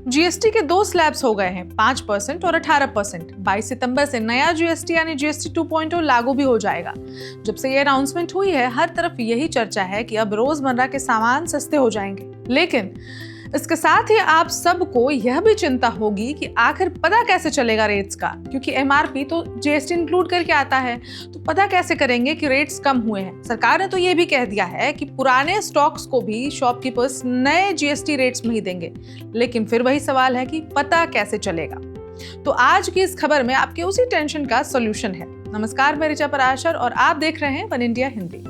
GST के दो slabs हो गए हैं, 5% और 18%। 22 सितंबर से नया जीएसटी यानी जीएसटी 2.0 लागू भी हो जाएगा। जब से ये अनाउंसमेंट हुई है, हर तरफ यही चर्चा है कि अब रोजमर्रा के सामान सस्ते हो जाएंगे। लेकिन इसके साथ ही आप सबको यह भी चिंता होगी कि आखिर पता कैसे चलेगा रेट्स का, क्योंकि एमआरपी तो जीएसटी इंक्लूड करके आता है, तो पता कैसे करेंगे कि रेट्स कम हुए हैं। सरकार ने तो ये भी कह दिया है कि पुराने स्टॉक्स को भी शॉपकीपर्स नए जीएसटी रेट्स में ही देंगे। लेकिन फिर वही सवाल है कि पता कैसे चलेगा। तो आज की इस खबर में आपके उसी टेंशन का सोल्यूशन है। नमस्कार, मैं ऋचा पराशर और आप देख रहे हैं वन इंडिया हिंदी।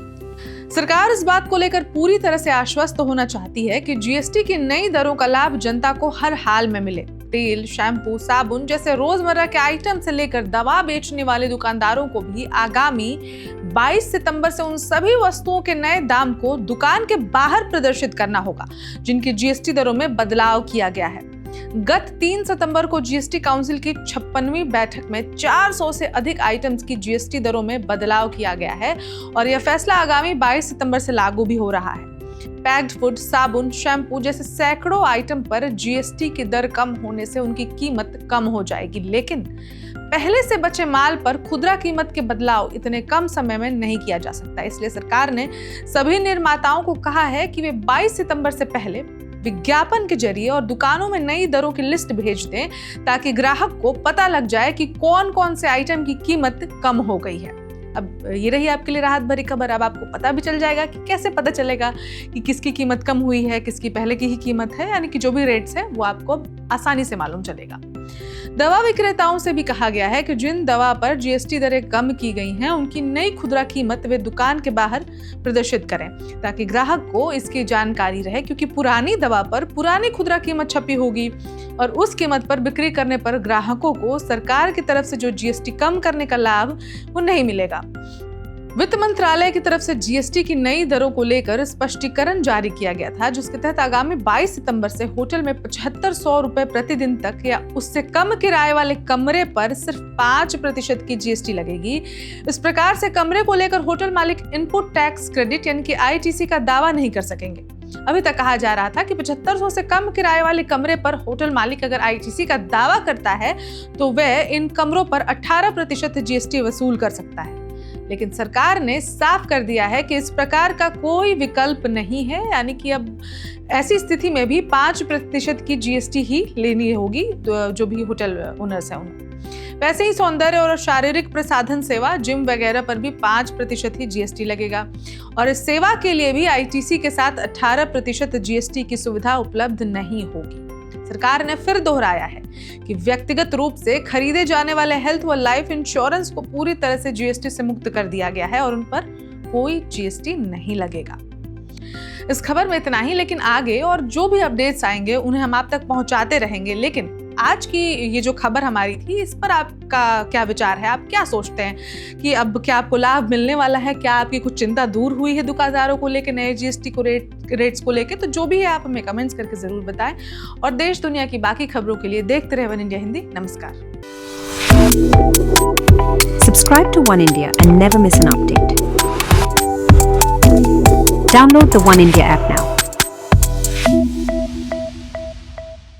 सरकार इस बात को लेकर पूरी तरह से आश्वस्त होना चाहती है कि जीएसटी की नई दरों का लाभ जनता को हर हाल में मिले। तेल, शैम्पू, साबुन जैसे रोजमर्रा के आइटम से लेकर दवा बेचने वाले दुकानदारों को भी आगामी 22 सितंबर से उन सभी वस्तुओं के नए दाम को दुकान के बाहर प्रदर्शित करना होगा जिनकी जीएसटी दरों में बदलाव किया गया है। गत 3 सितंबर को जीएसटी काउंसिल की 56वीं बैठक में 400 से अधिक आइटम्स की जीएसटी दरों में बदलाव किया गया है और यह फैसला आगामी 22 सितंबर से लागू भी हो रहा है। पैक्ड फूड, साबुन, शैम्पू जैसे सैकड़ों आइटम पर जीएसटी की दर कम होने से उनकी कीमत कम हो जाएगी। लेकिन पहले से बचे माल पर खुदरा कीमत के बदलाव इतने कम समय में नहीं किया जा सकता। इसलिए सरकार ने सभी निर्माताओं को कहा है कि वे 22 सितंबर से पहले विज्ञापन के जरिए और दुकानों में नई दरों की लिस्ट भेज दें ताकि ग्राहक को पता लग जाए कि कौन कौन से आइटम की कीमत कम हो गई है। अब ये रही आपके लिए राहत भरी खबर। अब आपको पता भी चल जाएगा कि कैसे पता चलेगा कि किसकी कीमत कम हुई है, किसकी पहले की ही कीमत है, यानी कि जो भी रेट्स है वो आपको आसानी से मालूम चलेगा। दवा विक्रेताओं से भी कहा गया है कि जिन दवा पर जीएसटी दरें कम की गई हैं उनकी नई खुदरा कीमत वे दुकान के बाहर प्रदर्शित करें ताकि ग्राहक को इसकी जानकारी रहे, क्योंकि पुरानी दवा पर पुरानी खुदरा कीमत छपी होगी और उस कीमत पर बिक्री करने पर ग्राहकों को सरकार की तरफ से जो जीएसटी कम करने का लाभ वो नहीं मिलेगा। वित्त मंत्रालय की तरफ से जीएसटी की नई दरों को लेकर स्पष्टीकरण जारी किया गया था, जिसके तहत आगामी 22 सितंबर से होटल में 7500 रुपए प्रतिदिन तक या उससे कम किराए वाले कमरे पर सिर्फ 5% की जीएसटी लगेगी। इस प्रकार से कमरे को लेकर होटल मालिक इनपुट टैक्स क्रेडिट यानी कि आईटीसी का दावा नहीं कर सकेंगे। अभी तक कहा जा रहा था कि 7500 से कम किराए वाले कमरे पर होटल मालिक अगर आईटीसी का दावा करता है तो वह इन कमरों पर 18% जीएसटी वसूल कर सकता है। लेकिन सरकार ने साफ कर दिया है कि इस प्रकार का कोई विकल्प नहीं है, यानी कि अब ऐसी स्थिति में भी 5% की जीएसटी ही लेनी होगी जो भी होटल ओनर्स हैं उन्हें। वैसे ही सौंदर्य और शारीरिक प्रसाधन सेवा, जिम वगैरह पर भी 5% ही जीएसटी लगेगा और इस सेवा के लिए भी आईटीसी के साथ 18% जीएसटी की सुविधा उपलब्ध नहीं होगी। सरकार ने फिर दोहराया है कि व्यक्तिगत रूप से खरीदे जाने वाले हेल्थ व लाइफ इंश्योरेंस को पूरी तरह से जीएसटी से मुक्त कर दिया गया है और उन पर कोई जीएसटी नहीं लगेगा। इस खबर में इतना ही, लेकिन आगे और जो भी अपडेट्स आएंगे उन्हें हम आप तक पहुंचाते रहेंगे। लेकिन आज की ये जो खबर हमारी थी, इस पर आपका क्या विचार है? आप क्या सोचते हैं कि अब क्या आपको लाभ मिलने वाला है? क्या आपकी कुछ चिंता दूर हुई है दुकानदारों को लेकर, नए जीएसटी को रेट्स को लेकर? तो जो भी है आप हमें कमेंट्स करके जरूर बताएं और देश दुनिया की बाकी खबरों के लिए देखते रहे वन इंडिया हिंदी। नमस्कार। Subscribe to One India and never miss an update. Download the One India app now.